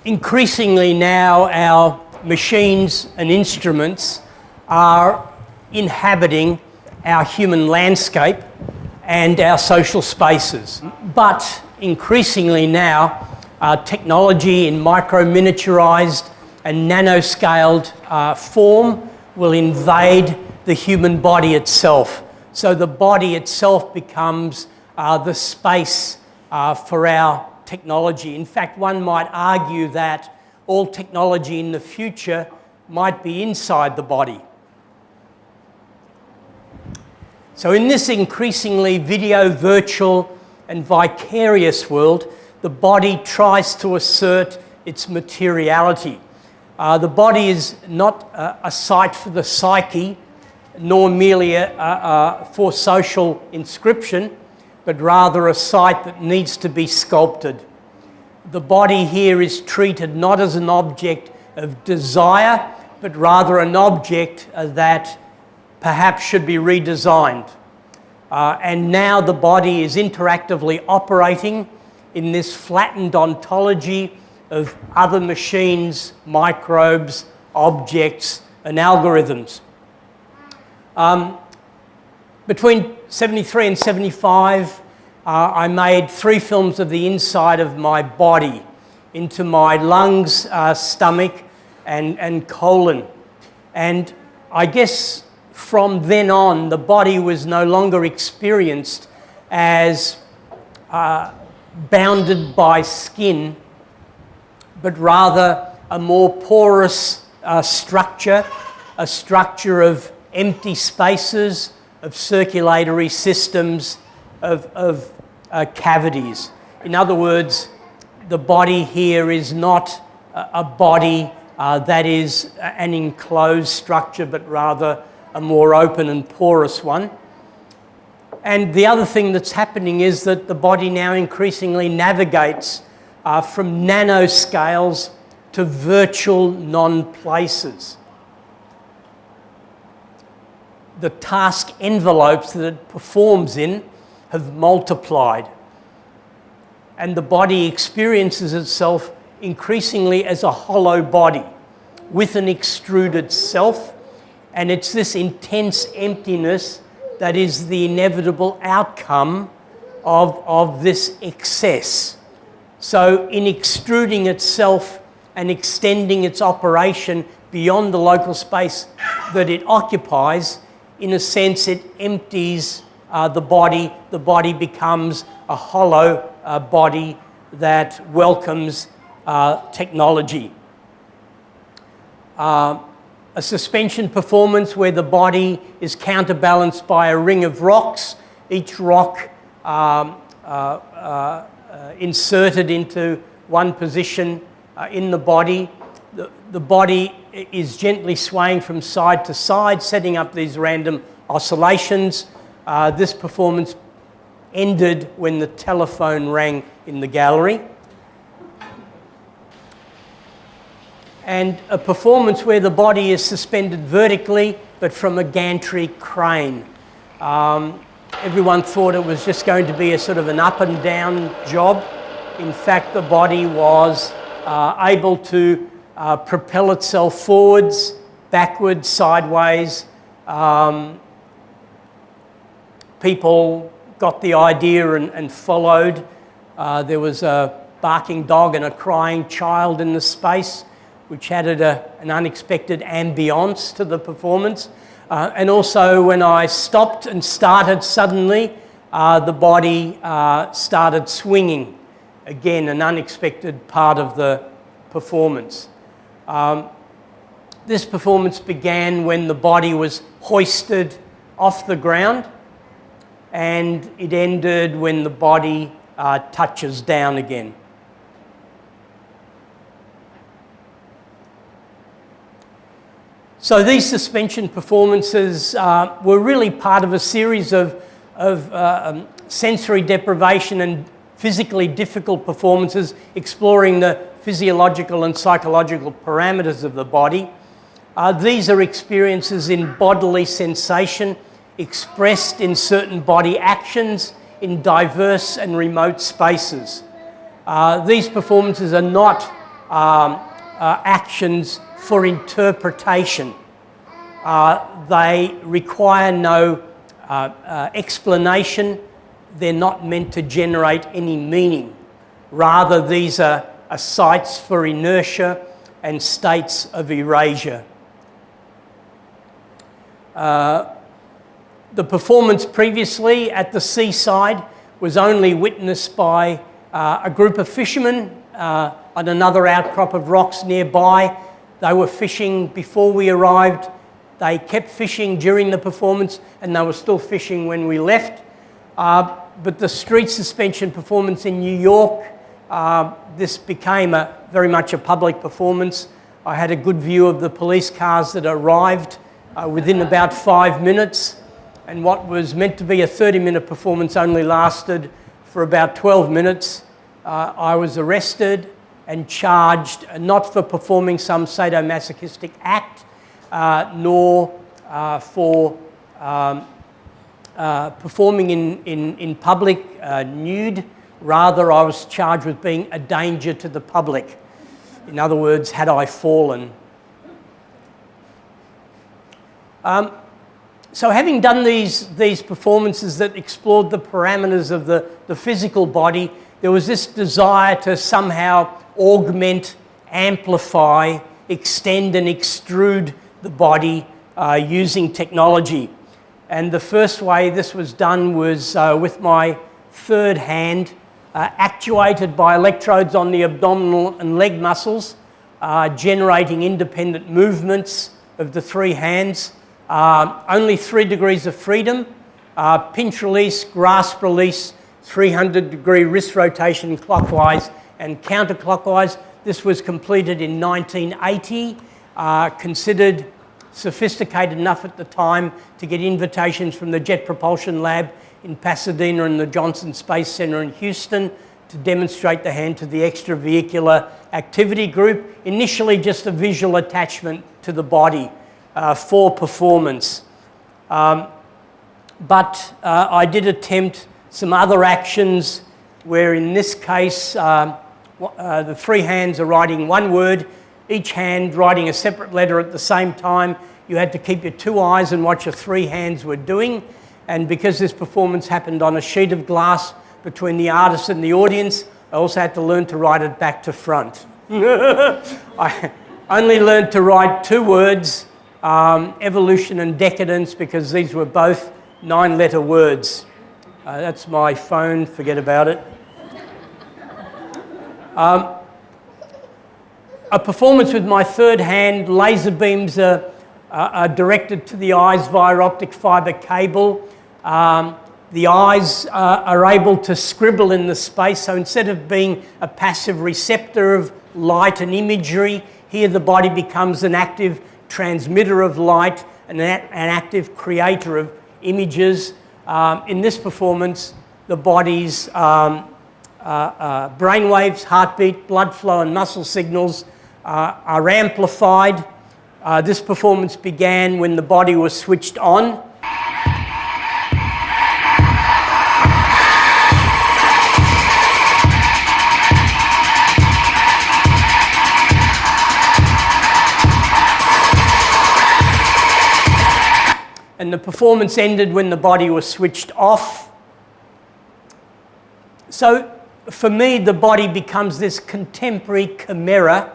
Increasingly now our machines and instruments are inhabiting our human landscape and our social spaces. But increasingly now, technology in micro-miniaturized and nano-scaled form will invade the human body itself. So the body itself becomes the space for our technology. In fact, one might argue that all technology in the future might be inside the body. So in this increasingly video, virtual and vicarious world, the body tries to assert its materiality. The body is not a site for the psyche, nor merely for social inscription, but rather a site that needs to be sculpted. The body here is treated not as an object of desire, but rather an object that perhaps should be redesigned. And now the body is interactively operating in this flattened ontology of other machines, microbes, objects, and algorithms. Between 73 and 75, I made 3 films of the inside of my body into my lungs, stomach, and colon. And I guess from then on, the body was no longer experienced as bounded by skin, but rather a more porous structure, a structure of empty spaces, of circulatory systems, of cavities. In other words, the body here is not a body that is an enclosed structure, but rather a more open and porous one. And the other thing that's happening is that the body now increasingly navigates from nano-scales to virtual non-places. The task envelopes that it performs in have multiplied. And the body experiences itself increasingly as a hollow body with an extruded self. And it's this intense emptiness that is the inevitable outcome of this excess. So in extruding itself and extending its operation beyond the local space that it occupies, in a sense it empties the body. The body becomes a hollow body that welcomes technology. A suspension performance where the body is counterbalanced by a ring of rocks, each rock inserted into one position in the body. The body is gently swaying from side to side, setting up these random oscillations. This performance ended when the telephone rang in the gallery. And a performance where the body is suspended vertically, but from a gantry crane. Everyone thought it was just going to be a sort of an up and down job. In fact, the body was able to propel itself forwards, backwards, sideways. People got the idea and followed. There was a barking dog and a crying child in the space, which added an unexpected ambience to the performance. And also when I stopped and started suddenly, the body started swinging. Again, an unexpected part of the performance. This performance began when the body was hoisted off the ground, and it ended when the body touches down again. So these suspension performances were really part of a series of sensory deprivation and physically difficult performances exploring the physiological and psychological parameters of the body. These are experiences in bodily sensation expressed in certain body actions in diverse and remote spaces. These performances are not actions for interpretation. They require no explanation. They're not meant to generate any meaning. Rather, these are sites for inertia and states of erasure. The performance previously at the seaside was only witnessed by a group of fishermen on another outcrop of rocks nearby. They were fishing before we arrived. They kept fishing during the performance, and they were still fishing when we left. But the street suspension performance in New York, this became very much a public performance. I had a good view of the police cars that arrived within about 5 minutes, and what was meant to be a 30-minute performance only lasted for about 12 minutes. I was arrested and charged not for performing some sadomasochistic act, nor for performing in public nude. Rather, I was charged with being a danger to the public. In other words, had I fallen. So having done these performances that explored the parameters of the physical body, there was this desire to somehow augment, amplify, extend and extrude the body using technology. And the first way this was done was with my third hand, actuated by electrodes on the abdominal and leg muscles, generating independent movements of the three hands. Only 3 degrees of freedom, pinch release, grasp release, 300-degree wrist rotation clockwise and counterclockwise. This was completed in 1980, considered sophisticated enough at the time to get invitations from the Jet Propulsion Lab in Pasadena and the Johnson Space Center in Houston to demonstrate the hand to the extravehicular activity group. Initially just a visual attachment to the body for performance. But I did attempt some other actions where in this case the three hands are writing one word, each hand writing a separate letter at the same time. You had to keep your 2 eyes and what your 3 hands were doing. And because this performance happened on a sheet of glass between the artist and the audience, I also had to learn to write it back to front. I only learned to write 2 words, evolution and decadence, because these were both 9-letter words. That's my phone, forget about it. A performance with my third hand, laser beams are directed to the eyes via optic fibre cable. The eyes are able to scribble in the space, so instead of being a passive receptor of light and imagery, here the body becomes an active transmitter of light and an active creator of images. In this performance, the body's brainwaves, heartbeat, blood flow and muscle signals are amplified. This performance began when the body was switched on. And the performance ended when the body was switched off. So for me, the body becomes this contemporary chimera,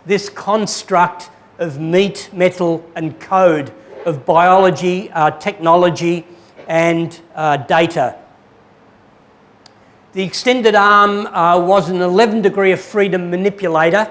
this construct of meat, metal and code, of biology, technology and data. The extended arm was an 11 degree of freedom manipulator.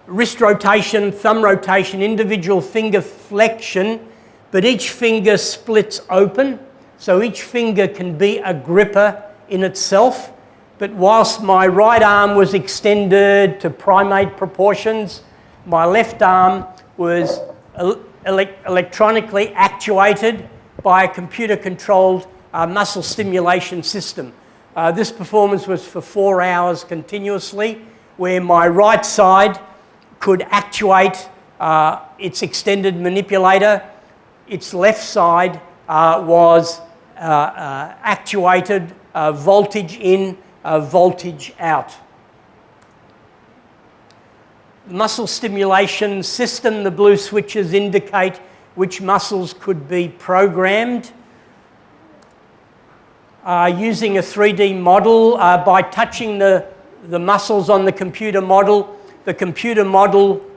Wrist rotation, thumb rotation, individual finger flexion, but each finger splits open, so each finger can be a gripper in itself. But whilst my right arm was extended to primate proportions, my left arm was electronically actuated by a computer-controlled muscle stimulation system. This performance was for 4 hours continuously, where my right side could actuate its extended manipulator. Its left side was actuated voltage in, voltage out. muscle stimulation system, the blue switches indicate which muscles could be programmed. Using a 3D model, by touching the muscles on the computer model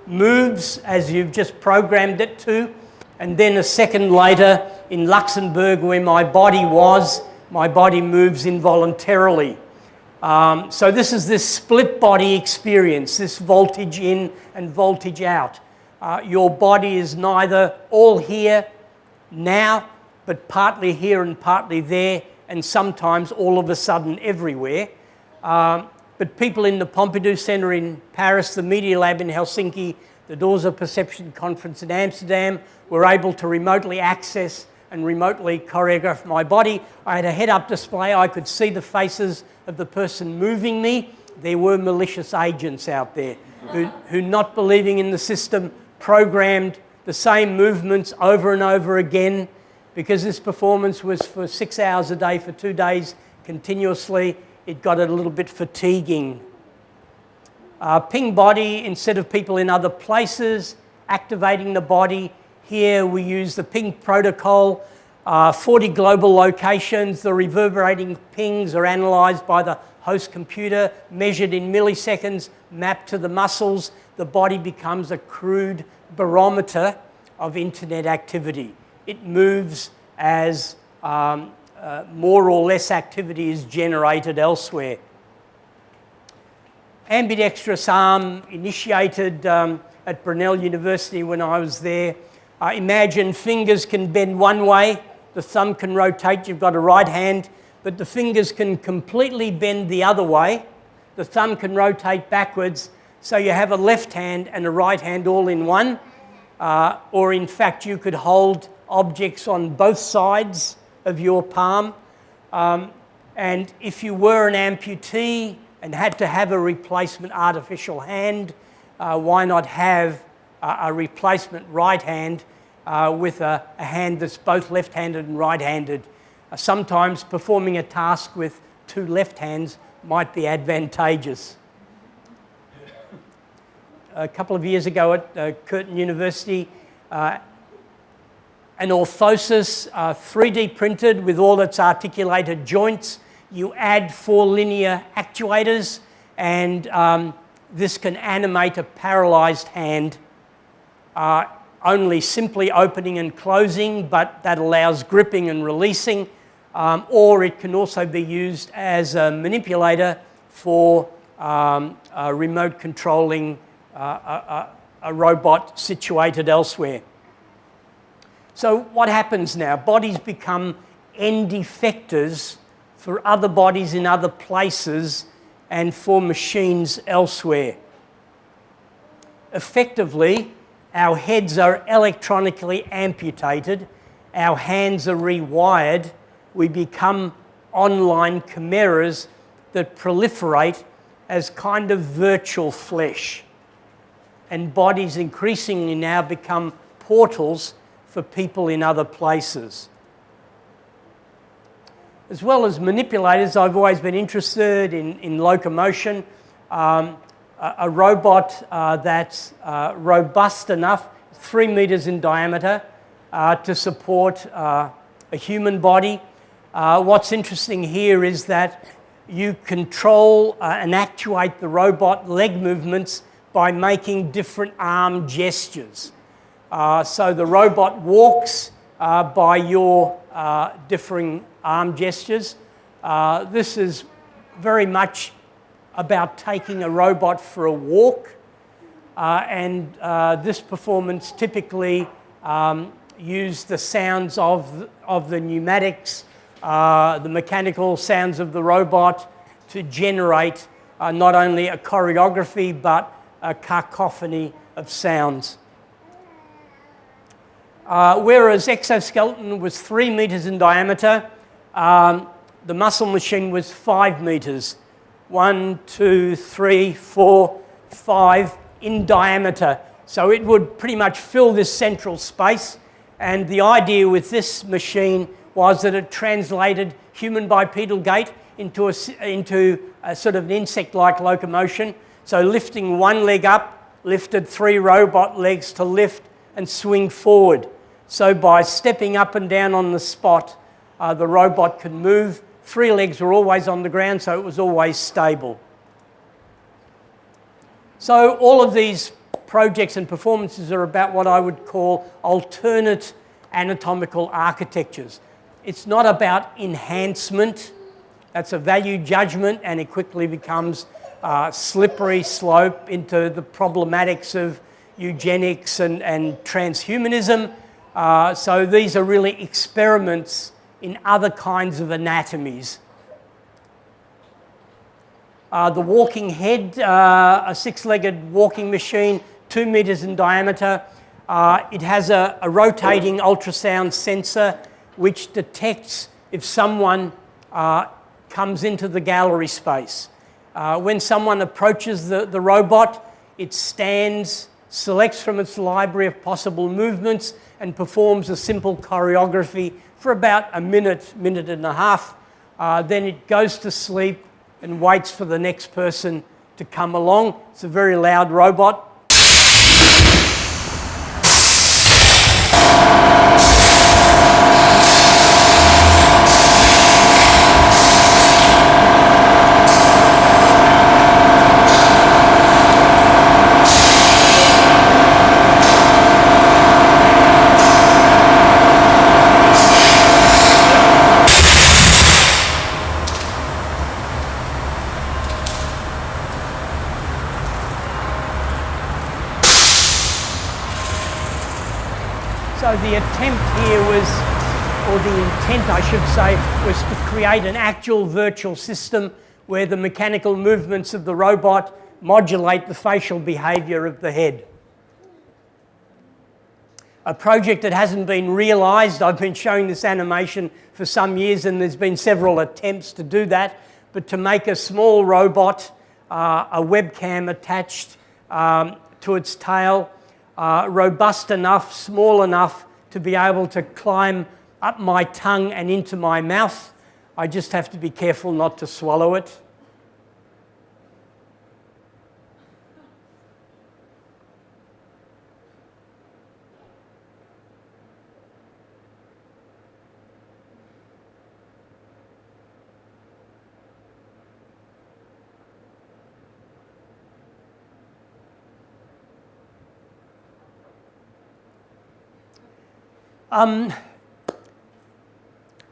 moves as you've just programmed it to, and then a second later in Luxembourg, where my body was, my body moves involuntarily. So this is this split body experience, this voltage in and voltage out. Your body is neither all here now, but partly here and partly there, and sometimes all of a sudden everywhere. But people in the Pompidou Centre in Paris, the Media Lab in Helsinki, the Doors of Perception Conference in Amsterdam were able to remotely access and remotely choreograph my body. I had a head-up display. I could see the faces of the person moving me. There were malicious agents out there who not believing in the system, programmed the same movements over and over again. Because this performance was for 6 hours a day for 2 days continuously, it got a little bit fatiguing. Ping body, instead of people in other places activating the body, here we use the ping protocol. 40 global locations, the reverberating pings are analysed by the host computer, measured in milliseconds, mapped to the muscles. The body becomes a crude barometer of internet activity. It moves as more or less activity is generated elsewhere. Ambidextrous arm initiated at Brunel University when I was there. Imagine fingers can bend one way, the thumb can rotate, you've got a right hand, but the fingers can completely bend the other way. The thumb can rotate backwards, so you have a left hand and a right hand all in one. Or in fact, you could hold objects on both sides of your palm. And if you were an amputee and had to have a replacement artificial hand, why not have a replacement right hand with a hand that's both left-handed and right-handed? Sometimes performing a task with 2 left hands might be advantageous. A couple of years ago at Curtin University, an orthosis 3D printed with all its articulated joints. You add 4 linear actuators, and this can animate a paralysed hand, only simply opening and closing, but that allows gripping and releasing, or it can also be used as a manipulator for remote controlling a robot situated elsewhere. So what happens now? Bodies become end effectors for other bodies in other places and for machines elsewhere. Effectively, our heads are electronically amputated, our hands are rewired, we become online chimeras that proliferate as kind of virtual flesh. And bodies increasingly now become portals for people in other places. As well as manipulators, I've always been interested in locomotion. A robot that's robust enough, 3 meters in diameter, to support a human body. What's interesting here is that you control and actuate the robot leg movements by making different arm gestures. So the robot walks by your differing arm gestures. This is very much about taking a robot for a walk, and this performance typically used the sounds of the pneumatics, the mechanical sounds of the robot to generate not only a choreography but a cacophony of sounds. Whereas exoskeleton was 3 meters in diameter, the muscle machine was 5 meters. 1, 2, 3, 4, 5 in diameter. So it would pretty much fill this central space. And the idea with this machine was that it translated human bipedal gait into a sort of an insect-like locomotion. So lifting one leg up lifted 3 robot legs to lift and swing forward. So by stepping up and down on the spot, the robot could move. 3 legs were always on the ground, so it was always stable. So all of these projects and performances are about what I would call alternate anatomical architectures. It's not about enhancement. That's a value judgment, and it quickly becomes slippery slope into the problematics of eugenics and transhumanism. So these are really experiments in other kinds of anatomies. The walking head, a 6-legged walking machine, 2 meters in diameter. It has a rotating ultrasound sensor which detects if someone comes into the gallery space. When someone approaches the robot, it stands, selects from its library of possible movements, and performs a simple choreography for about a minute, minute and a half. Then it goes to sleep and waits for the next person to come along. It's a very loud robot. So the attempt here was, or the intent I should say, was to create an actual virtual system where the mechanical movements of the robot modulate the facial behaviour of the head. A project that hasn't been realised. I've been showing this animation for some years and there's been several attempts to do that, but to make a small robot, a webcam attached to its tail, robust enough, small enough to be able to climb up my tongue and into my mouth. I just have to be careful not to swallow it.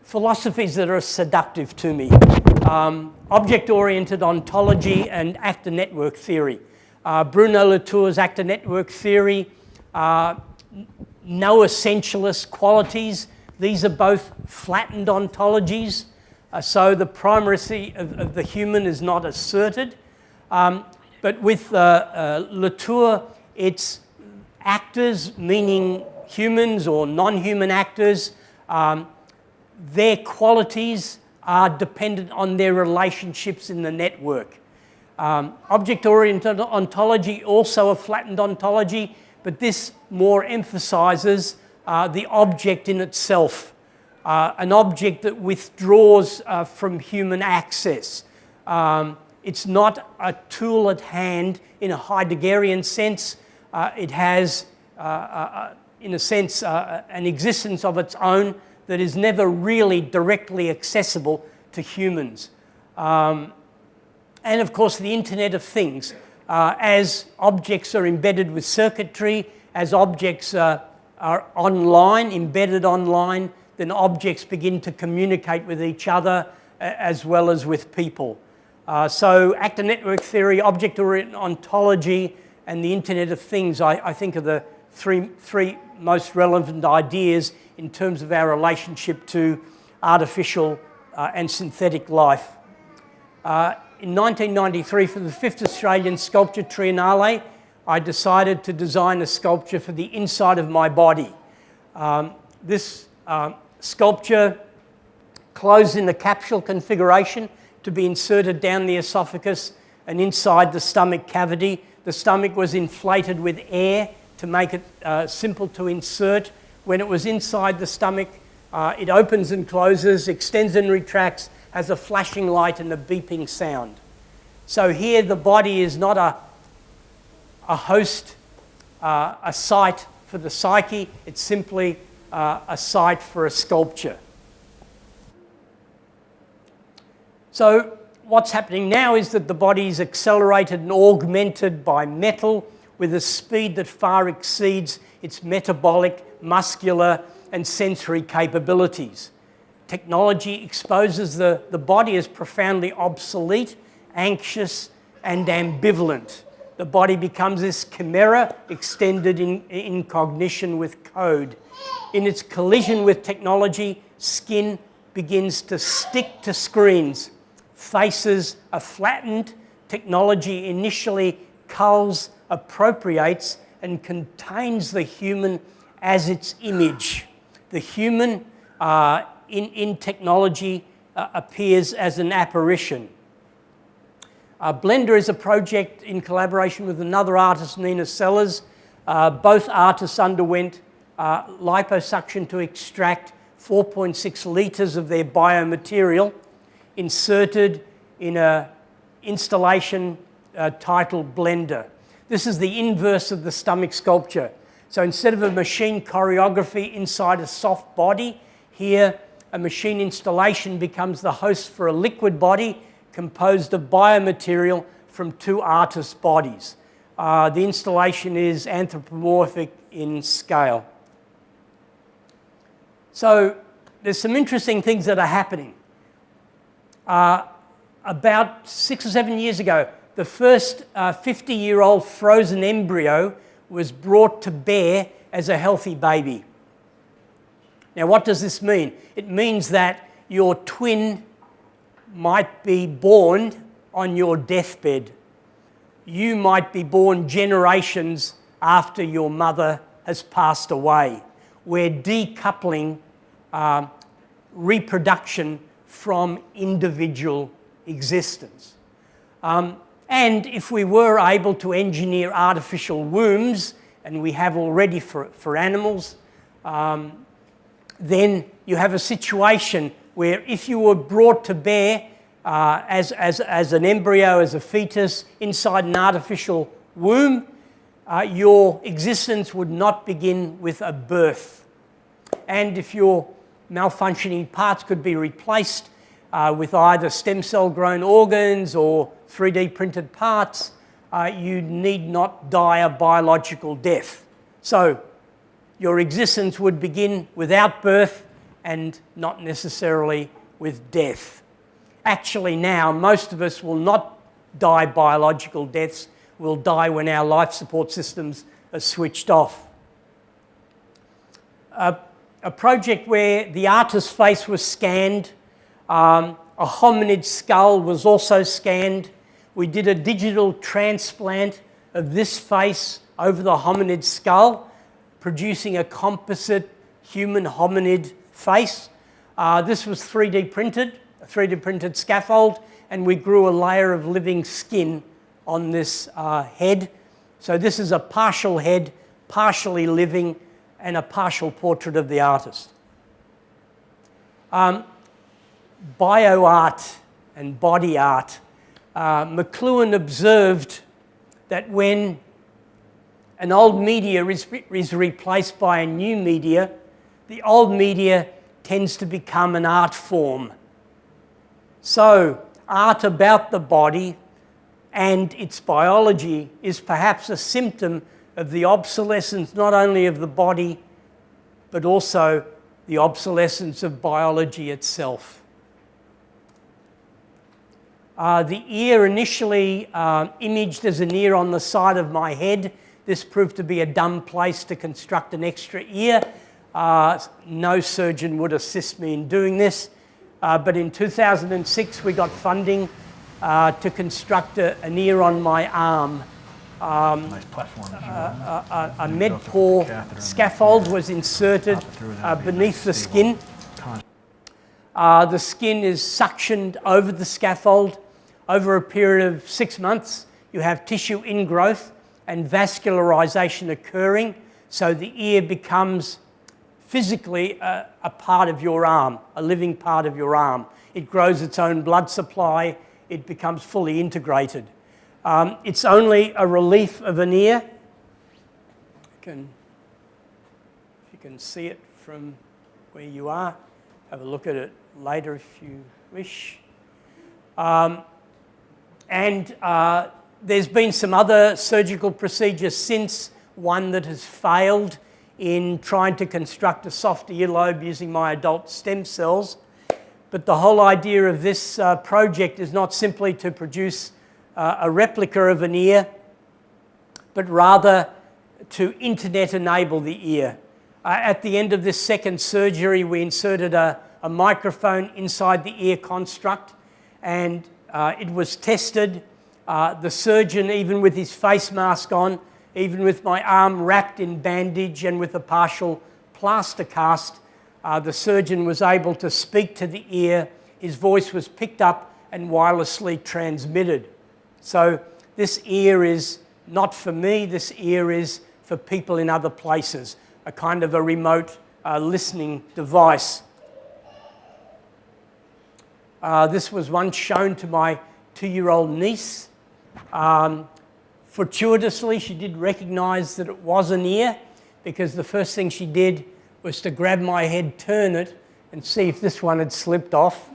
Philosophies that are seductive to me. Object-oriented ontology and actor network theory. Bruno Latour's actor network theory, no essentialist qualities. These are both flattened ontologies. So the primacy of the human is not asserted. But with Latour, it's actors, meaning humans or non-human actors, their qualities are dependent on their relationships in the network. Object-oriented ontology, also a flattened ontology, but this more emphasises the object in itself, an object that withdraws from human access. It's not a tool at hand in a Heideggerian sense. It has in a sense, an existence of its own that is never really directly accessible to humans. And of course, the Internet of Things. As objects are embedded with circuitry, as objects are online, embedded online, then objects begin to communicate with each other as well as with people. So actor network theory, object-oriented ontology, and the Internet of Things, I think are the three most relevant ideas in terms of our relationship to artificial and synthetic life. In 1993, for the 5th Australian Sculpture Triennale, I decided to design a sculpture for the inside of my body. This sculpture closed in a capsule configuration to be inserted down the esophagus and inside the stomach cavity. The stomach was inflated with air to make it simple to insert. When it was inside the stomach, it opens and closes, extends and retracts, has a flashing light and a beeping sound. So here the body is not a host, a site for the psyche. It's simply a site for a sculpture. So what's happening now is that the body is accelerated and augmented by metal with a speed that far exceeds its metabolic, muscular, and sensory capabilities. Technology exposes the body as profoundly obsolete, anxious, and ambivalent. The body becomes this chimera extended in cognition with code. In its collision with technology, skin begins to stick to screens. Faces are flattened. Technology initially culls, appropriates, and contains the human as its image. The human in technology appears as an apparition. Blender is a project in collaboration with another artist, Nina Sellers. Both artists underwent liposuction to extract 4.6 litres of their biomaterial, inserted in an installation titled Blender. This is the inverse of the stomach sculpture. So instead of a machine choreography inside a soft body, here a machine installation becomes the host for a liquid body composed of biomaterial from two artists' bodies. The installation is anthropomorphic in scale. So there's some interesting things that are happening. About 6 or 7 years ago, the first 50-year-old frozen embryo was brought to bear as a healthy baby. Now, what does this mean? It means that your twin might be born on your deathbed. You might be born generations after your mother has passed away. We're decoupling reproduction from individual existence. And if we were able to engineer artificial wombs, and we have already for animals, then you have a situation where if you were brought to bear as an embryo, as a fetus, inside an artificial womb, your existence would not begin with a birth. And if your malfunctioning parts could be replaced with either stem cell grown organs or 3D printed parts, you need not die a biological death. So your existence would begin without birth and not necessarily with death. Actually now, most of us will not die biological deaths. We'll die when our life support systems are switched off. A project where the artist's face was scanned, a hominid skull was also scanned. We did a digital transplant of this face over the hominid skull, producing a composite human hominid face. This was 3D printed, a 3D printed scaffold, and we grew a layer of living skin on this head. So this is a partial head, partially living, and a partial portrait of the artist. Bioart and body art. McLuhan observed that when an old media is replaced by a new media, the old media tends to become an art form. So art about the body and its biology is perhaps a symptom of the obsolescence not only of the body, but also the obsolescence of biology itself. The ear initially imaged as an ear on the side of my head. This proved to be a dumb place to construct an extra ear. No surgeon would assist me in doing this. But in 2006, we got funding to construct an ear on my arm. Nice platform. A MedPore scaffold was inserted beneath the skin. The skin is suctioned over the scaffold. Over a period of 6 months, you have tissue ingrowth and vascularization occurring, so the ear becomes physically a part of your arm, a living part of your arm. It grows its own blood supply. It becomes fully integrated. It's only a relief of an ear. If you can see it from where you are, have a look at it later if you wish. There's been some other surgical procedures since, one that has failed in trying to construct a soft earlobe using my adult stem cells. But the whole idea of this project is not simply to produce a replica of an ear, but rather to internet enable the ear. At the end of this second surgery, we inserted a microphone inside the ear construct, and it was tested. The surgeon, even with his face mask on, even with my arm wrapped in bandage and with a partial plaster cast, the surgeon was able to speak to the ear. His voice was picked up and wirelessly transmitted. So this ear is not for me, this ear is for people in other places, a kind of a remote listening device. This was once shown to my 2-year-old niece. Fortuitously, she did recognise that it was an ear, because the first thing she did was to grab my head, turn it, and see if this one had slipped off.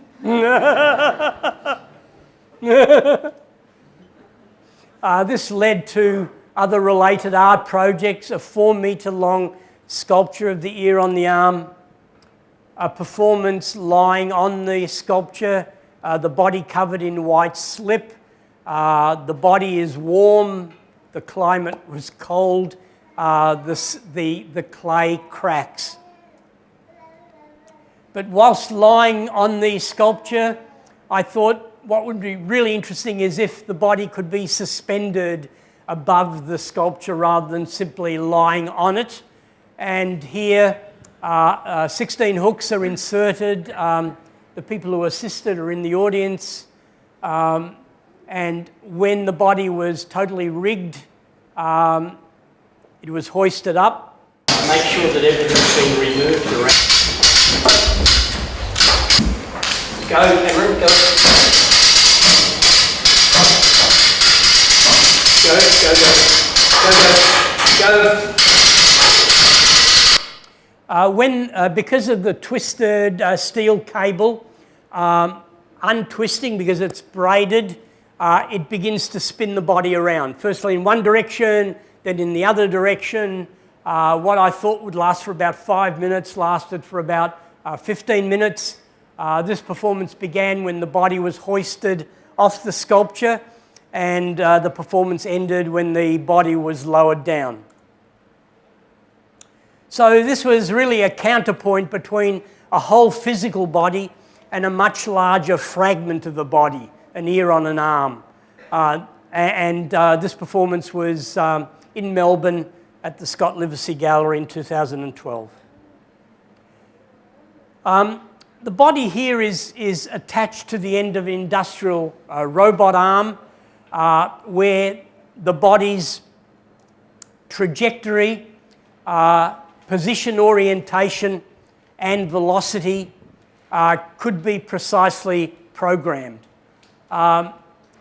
This led to other related art projects, a 4-metre long sculpture of the ear on the arm, a performance lying on the sculpture, the body covered in white slip. The body is warm, the climate was cold, the clay cracks. But whilst lying on the sculpture, I thought what would be really interesting is if the body could be suspended above the sculpture rather than simply lying on it. And here, 16 hooks are inserted. The people who assisted are in the audience. And when the body was totally rigged, it was hoisted up. Make sure that everything's been removed around. Go, Cameron, go. Go. Because of the twisted steel cable, untwisting because it's braided, it begins to spin the body around. Firstly in one direction, then in the other direction. What I thought would last for about 5 minutes lasted for about 15 minutes. This performance began when the body was hoisted off the sculpture, and the performance ended when the body was lowered down. So this was really a counterpoint between a whole physical body and a much larger fragment of the body, an ear on an arm. This performance was in Melbourne at the Scott Livesey Gallery in 2012. The body here is attached to the end of an industrial robot arm, where the body's trajectory, position orientation and velocity could be precisely programmed.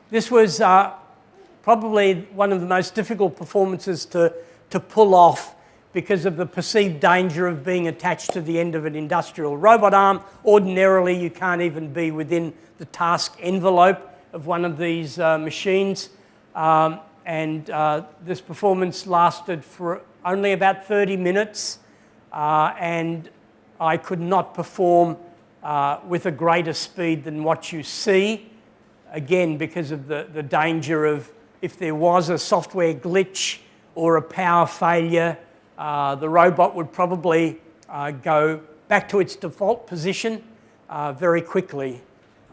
This was probably one of the most difficult performances to pull off because of the perceived danger of being attached to the end of an industrial robot arm. Ordinarily, you can't even be within the task envelope of one of these machines. This performance lasted for only about 30 minutes, and I could not perform with a greater speed than what you see, again because of the danger of if there was a software glitch or a power failure, the robot would probably go back to its default position very quickly,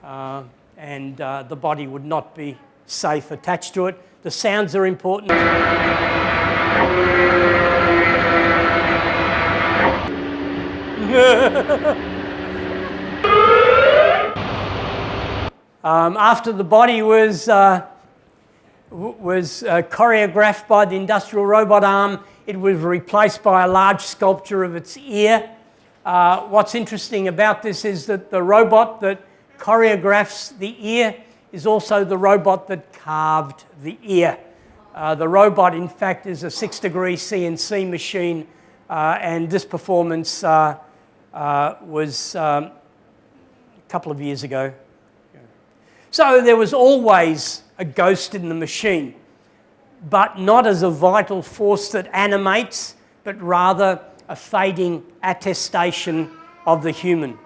and the body would not be safe attached to it. The sounds are important. After the body was choreographed by the industrial robot arm, it was replaced by a large sculpture of its ear. What's interesting about this is that the robot that choreographs the ear is also the robot that carved the ear. The robot, in fact, is a 6-degree CNC machine, and this performance was a couple of years ago. So there was always a ghost in the machine, but not as a vital force that animates, but rather a fading attestation of the human.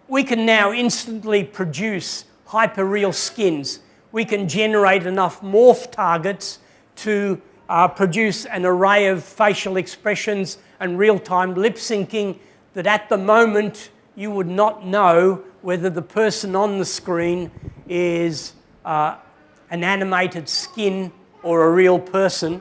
We can now instantly produce hyperreal skins. We can generate enough morph targets to produce an array of facial expressions and real-time lip syncing that at the moment you would not know whether the person on the screen is an animated skin or a real person.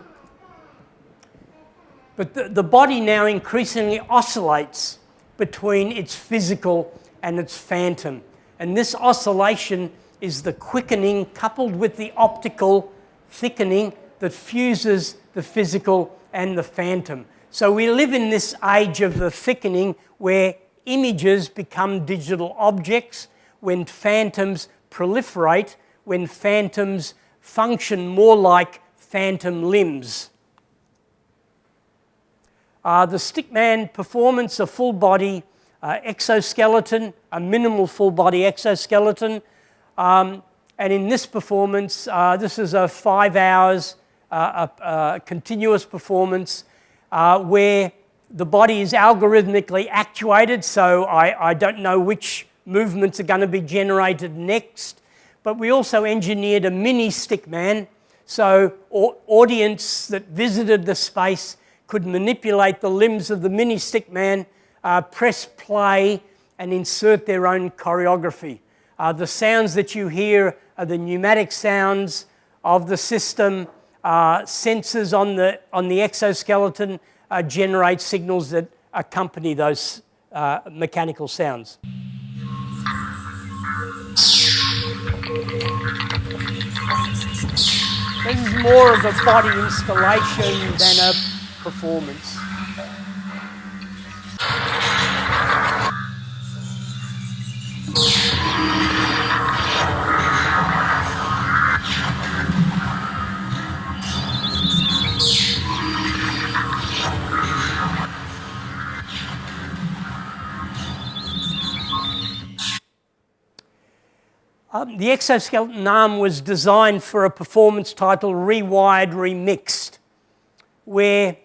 But the body now increasingly oscillates between its physical and its phantom. And this oscillation is the quickening coupled with the optical thickening that fuses the physical and the phantom. So we live in this age of the thickening where images become digital objects, when phantoms proliferate, when phantoms function more like phantom limbs. The Stickman performance, a full body exoskeleton, a minimal full body exoskeleton. And in this performance, this is a 5 hours continuous performance where the body is algorithmically actuated, so I don't know which movements are going to be generated next. But we also engineered a mini Stickman, so audience that visited the space could manipulate the limbs of the mini Stickman, press play, and insert their own choreography. The sounds that you hear are the pneumatic sounds of the system. Sensors on the exoskeleton generate signals that accompany those mechanical sounds. This is more of a body installation than a performance. The exoskeleton arm was designed for a performance titled Rewired Remixed, where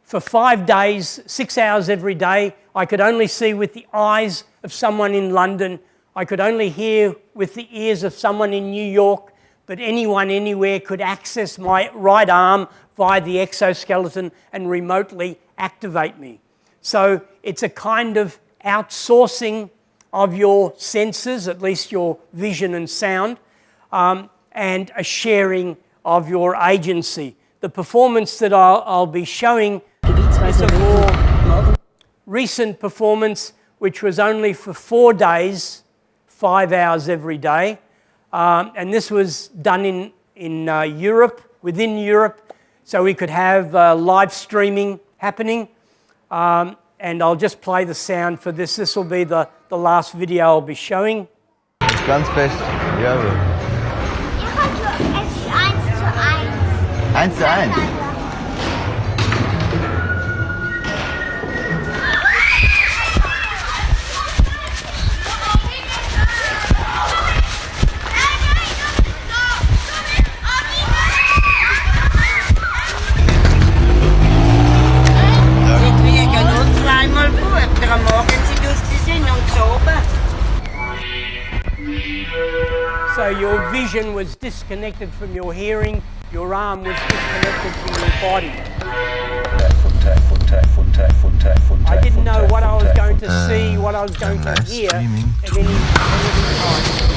for 5 days, 6 hours every day, I could only see with the eyes of someone in London. I could only hear with the ears of someone in New York, but anyone anywhere could access my right arm via the exoskeleton and remotely activate me. So it's a kind of outsourcing of your senses, at least your vision and sound, and a sharing of your agency. The performance that I'll be showing is a more recent performance, which was only for 4 days, 5 hours every day. And this was done in Europe, within Europe, so we could have live streaming happening. And I'll just play the sound for this. This will be the last video I'll be showing. Ganz fest, jawohl. Es ist 1:1. 1:1. Am Morgen sie durchgesehen und sauber. So your vision was disconnected from your hearing, your arm was disconnected from your body. I didn't know what I was going to see, what I was going to hear at any time.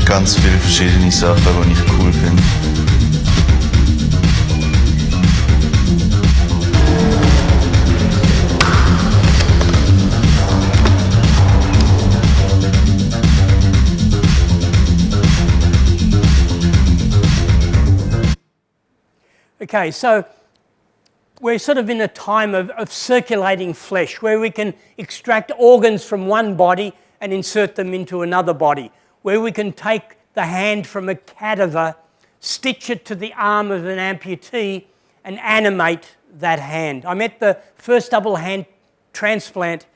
Ganz viele verschiedene Sachen, die ich cool finde. Okay, so we're sort of in a time of circulating flesh where we can extract organs from one body and insert them into another body, where we can take the hand from a cadaver, stitch it to the arm of an amputee and animate that hand. I met the first double hand transplant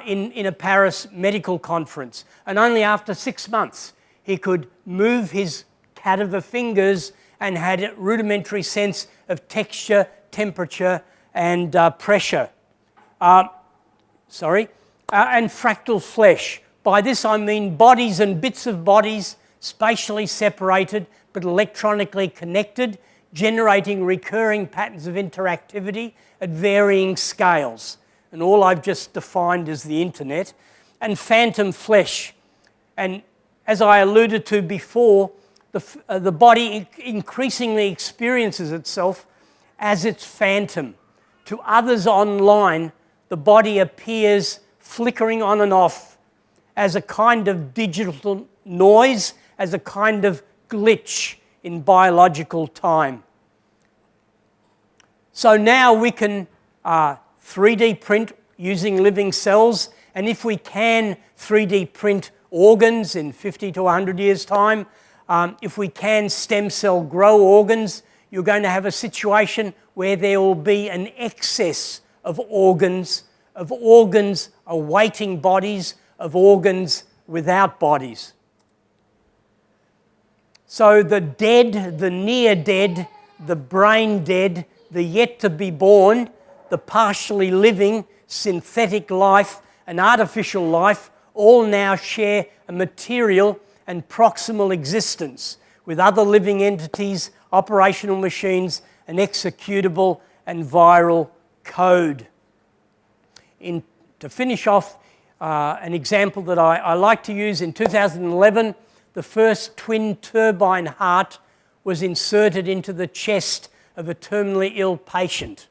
in a Paris medical conference, and only after 6 months he could move his cadaver fingers and had a rudimentary sense of texture, temperature and pressure. And fractal flesh. By this I mean bodies and bits of bodies spatially separated but electronically connected, generating recurring patterns of interactivity at varying scales. And all I've just defined is the internet. And phantom flesh. And as I alluded to before, the body increasingly experiences itself as its phantom. To others online, the body appears flickering on and off as a kind of digital noise, as a kind of glitch in biological time. So now we can 3D print using living cells, and if we can 3D print organs in 50 to 100 years' time, if we can stem cell grow organs, you're going to have a situation where there will be an excess of organs awaiting bodies, of organs without bodies. So the dead, the near dead, the brain dead, the yet to be born, the partially living, synthetic life and artificial life all now share a material and proximal existence with other living entities, operational machines, and executable and viral code. To finish off, an example that I like to use, in 2011, the first twin turbine heart was inserted into the chest of a terminally ill patient.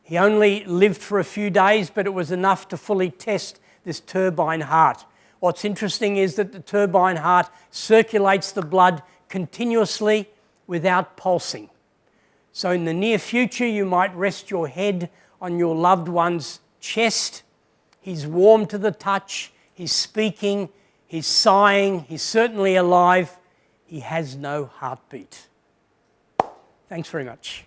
He only lived for a few days, but it was enough to fully test this turbine heart. What's interesting is that the turbine heart circulates the blood continuously without pulsing. So in the near future, you might rest your head on your loved one's chest. He's warm to the touch, he's speaking, he's sighing, he's certainly alive. He has no heartbeat. Thanks very much.